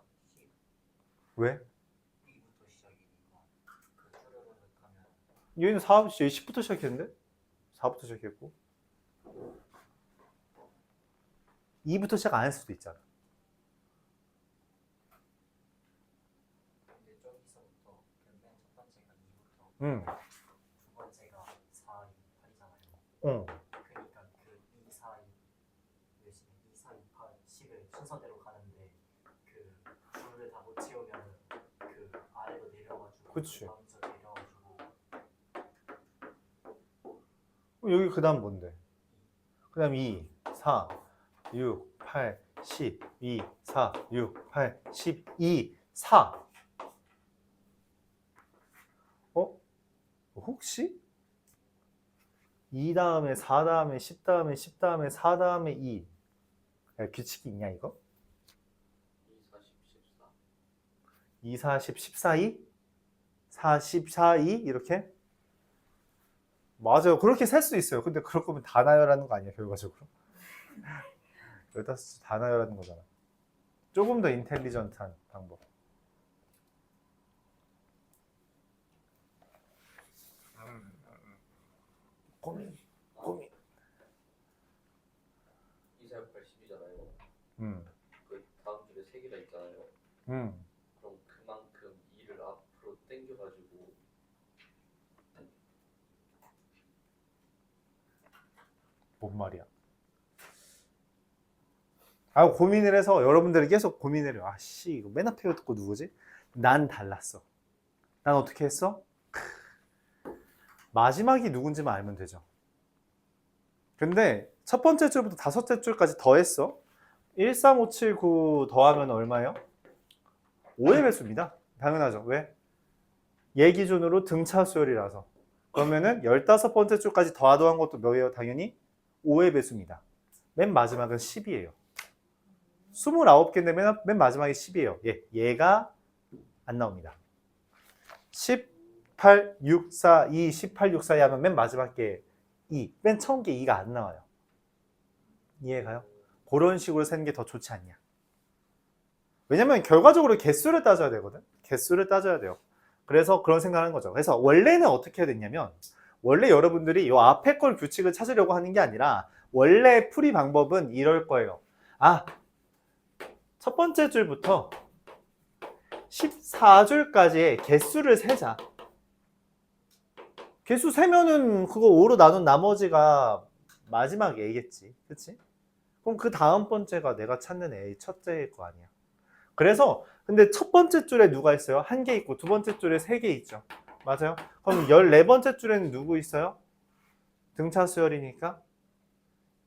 왜? 2부터 시작이니까 그 줄으로 가면 얘는 10부터 시작했는데? 4부터 시작했고 2부터 시작 안 했을 수도 있잖아. 근데 저기서부터 맨 첫 번째가 2부터 응. 두 번째가 4, 2, 8이잖아요. 어. 그러니까 그 2, 4, 2 몇이네? 2, 4, 2, 8, 10을 순서대로 가는데 그 줄을 다 못 채우면 그 아래로 내려가지고 그치. 다음서 내려가지고 여기 그 다음 뭔데? 그 다음 2, 4, 6, 8, 10, 2, 4, 6, 8, 12, 4. 혹시? 2 다음에 4 다음에 10 다음에 10 다음에 4 다음에 2. 야, 규칙이 있냐 이거? 2, 4, 10, 14. 2, 4, 10, 14, 2? 4, 10, 4, 2? 이렇게? 맞아요. 그렇게 셀 수 있어요. 근데 그럴 거면 다 나열하는 거 아니야, 결과적으로? 15줄 다 나열하는 거잖아. 조금 더 인텔리전트한 방법. 고민. 2, 4, 6, 8, 10이잖아요. 음. 그 다음 줄에 3개가 있잖아요. 음. 그럼 그만큼 2를 앞으로 당겨가지고 뭔 말이야? 고민을 해서 여러분들이 계속 고민을 해요. 씨, 이거 맨 앞에 듣고 누구지? 난 달랐어. 난 어떻게 했어? 마지막이 누군지만 알면 되죠. 근데 첫 번째 줄부터 5째 줄까지 더했어. 1, 3, 5, 7, 9 더하면 얼마예요? 5의 배수입니다. 당연하죠. 왜? 얘 기준으로 등차 수열이라서. 그러면은 15번째 줄까지 더한 것도 몇이에요? 당연히 5의 배수입니다. 맨 마지막은 10이에요. 29개인데 맨 마지막에 10이에요. 얘가 안 나옵니다. 10 18, 6, 4, 2, 18, 6, 4, 2 하면 맨 마지막 게 2. 맨 처음 게 2가 안 나와요. 이해가요? 그런 식으로 세는 게 더 좋지 않냐. 왜냐면 결과적으로 개수를 따져야 되거든. 개수를 따져야 돼요. 그래서 그런 생각을 하는 거죠. 그래서 원래는 어떻게 해야 됐냐면 원래 여러분들이 이 앞에 걸 규칙을 찾으려고 하는 게 아니라 원래 풀이 방법은 이럴 거예요. 아, 첫 번째 줄부터 14줄까지의 개수를 세자. 개수 세면은 그거 5로 나눈 나머지가 마지막 A겠지. 그치? 그럼 그 다음 번째가 내가 찾는 A 첫째일 거 아니야. 그래서 근데 첫 번째 줄에 누가 있어요? 한 개 있고 두 번째 줄에 3개 있죠. 맞아요? 그럼 14번째 줄에는 누구 있어요? 등차 수열이니까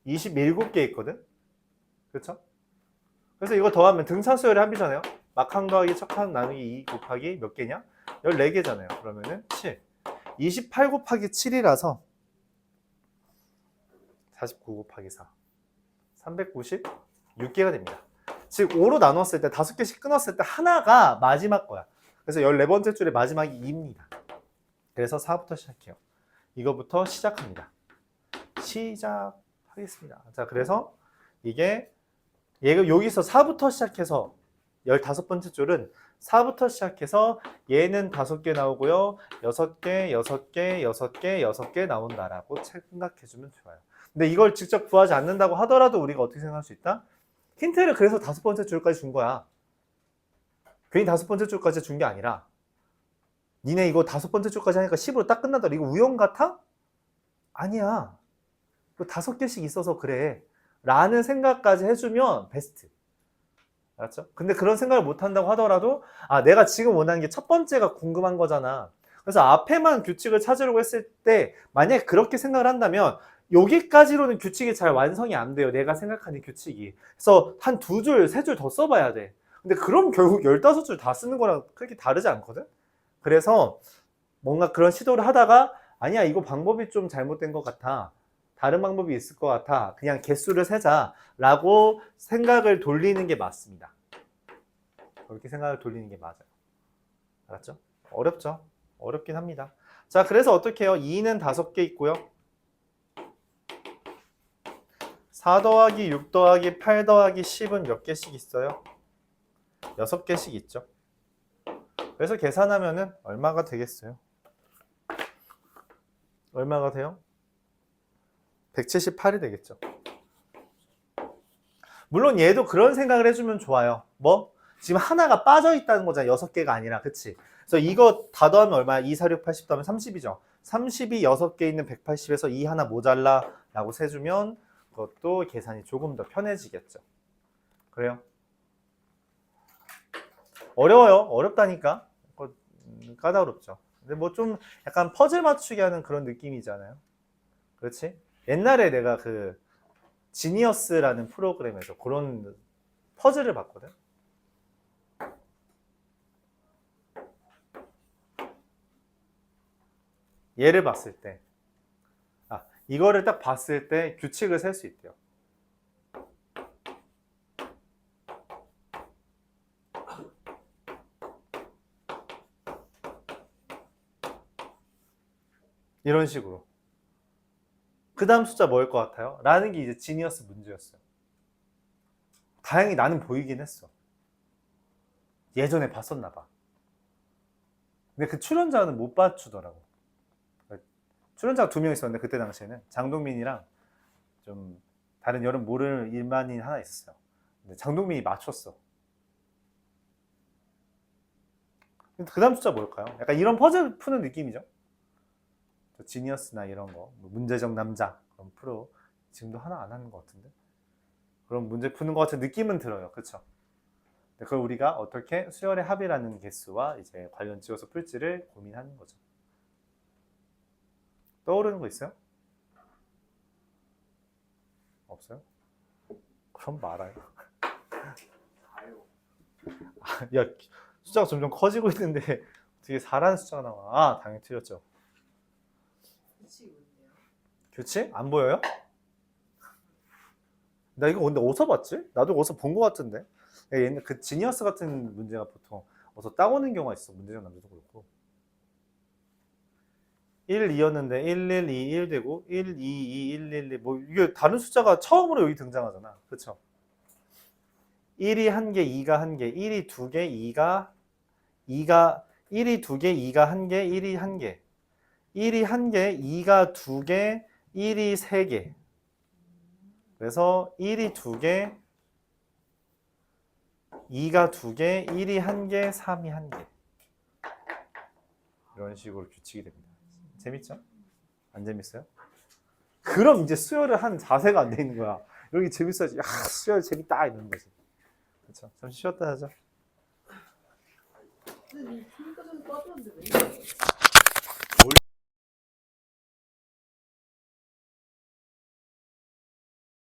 27개 있거든? 그렇죠? 그래서 이거 더하면 등차 수열의 합이잖아요. 막항 더하기 척항 나누기 2 곱하기 몇 개냐? 14개잖아요. 그러면은 7. 28 곱하기 7이라서 49 곱하기 4. 396개가 됩니다. 즉 5로 나눴을 때 5개씩 끊었을 때 하나가 마지막 거야. 그래서 14번째 줄의 마지막이 2입니다. 그래서 4부터 시작해요. 이거부터 시작합니다. 시작하겠습니다. 자, 그래서 이게 얘가 여기서 4부터 시작해서 15번째 줄은 4부터 시작해서 얘는 5개 나오고요. 6개, 6개, 6개, 6개 나온다라고 생각해주면 좋아요. 근데 이걸 직접 구하지 않는다고 하더라도 우리가 어떻게 생각할 수 있다? 힌트를 그래서 5번째 줄까지 준 거야. 괜히 5번째 줄까지 준 게 아니라 니네 이거 5번째 줄까지 하니까 10으로 딱 끝난다. 이거 우연 같아? 아니야. 이거 5개씩 있어서 그래. 라는 생각까지 해주면 베스트. 알았죠? 근데 그런 생각을 못 한다고 하더라도 아, 내가 지금 원하는 게 첫 번째가 궁금한 거잖아. 그래서 앞에만 규칙을 찾으려고 했을 때 만약에 그렇게 생각을 한다면 여기까지로는 규칙이 잘 완성이 안 돼요. 내가 생각하는 규칙이. 그래서 한 2줄, 3줄 더 써봐야 돼. 근데 그럼 결국 15줄 다 쓰는 거랑 그렇게 다르지 않거든? 그래서 뭔가 그런 시도를 하다가 아니야, 이거 방법이 좀 잘못된 것 같아. 다른 방법이 있을 것 같아. 그냥 개수를 세자라고 생각을 돌리는 게 맞습니다. 그렇게 생각을 돌리는 게 맞아요. 알았죠? 어렵죠? 어렵긴 합니다. 자, 그래서 어떻게 해요? 2는 5개 있고요. 4 더하기 6 더하기 8 더하기 10은 몇 개씩 있어요? 6개씩 있죠. 그래서 계산하면은 얼마가 되겠어요? 얼마가 돼요? 178이 되겠죠. 물론 얘도 그런 생각을 해주면 좋아요. 뭐? 지금 하나가 빠져 있다는 거잖아. 6개가 아니라. 그치? 그래서 이거 다 더하면 얼마야? 2, 4, 6, 80 더하면 30이죠. 30이 6개 있는 180에서 2 하나 모자라 라고 세주면 그것도 계산이 조금 더 편해지겠죠. 그래요? 어려워요. 어렵다니까. 까다롭죠. 근데 뭐 좀 약간 퍼즐 맞추기 하는 그런 느낌이잖아요. 그렇지? 옛날에 내가 그 지니어스라는 프로그램에서 그런 퍼즐을 봤거든. 얘를 봤을 때, 이거를 딱 봤을 때 규칙을 셀 수 있대요. 이런 식으로. 그 다음 숫자 뭐일 것 같아요? 라는 게 이제 지니어스 문제였어요. 다행히 나는 보이긴 했어. 예전에 봤었나 봐. 근데 그 출연자는 못 맞추더라고. 출연자가 2명 있었는데 그때 당시에는 장동민이랑 좀 다른 여름 모르는 일반인 하나 있었어요. 근데 장동민이 맞췄어. 그 다음 숫자 뭘까요? 약간 이런 퍼즐 푸는 느낌이죠. 지니어스나 이런 거, 문제적 남자 그런 프로 지금도 하나 안 하는 것 같은데 그런 문제 푸는 것 같은 느낌은 들어요. 그렇죠? 그걸 우리가 어떻게 수열의 합이라는 개수와 이제 관련 지어서 풀지를 고민하는 거죠. 떠오르는 거 있어요? 없어요? 그럼 말아요. 야, 숫자가 점점 커지고 있는데 어떻게 4라는 숫자가 나와? 당연히 틀렸죠. 규칙이 뭔데요? 규칙? 안 보여요? 나 이거 근데 어디서 봤지? 나도 어디서 본 것 같은데. 옛날 그 지니어스 같은 문제가 보통 어디서 따오는 경우가 있어. 문제적 남자도 그렇고. 1, 2였는데 1, 1, 2, 1 되고 1, 2, 2, 1, 1, 2 뭐 이게 다른 숫자가 처음으로 여기 등장하잖아. 그렇죠? 1이 1개, 2가 1개, 1이 2개, 2가 1이 2개, 2가 1개, 1이 1개. 1이 1개, 2가 2개, 1이 3개. 그래서 1이 2개, 2가 2개, 1이 1개, 3이 1개. 이런 식으로 규칙이 됩니다. 재밌죠? 안 재밌어요? 그럼 이제 수열을 한 자세가 안 돼 있는 거야. 여기 재밌어야지. 야, 수열 재밌다 이러는 거지. 그렇죠? 잠시 쉬었다 하자. 근데 이 중국에서 빠졌는데 왜 이래?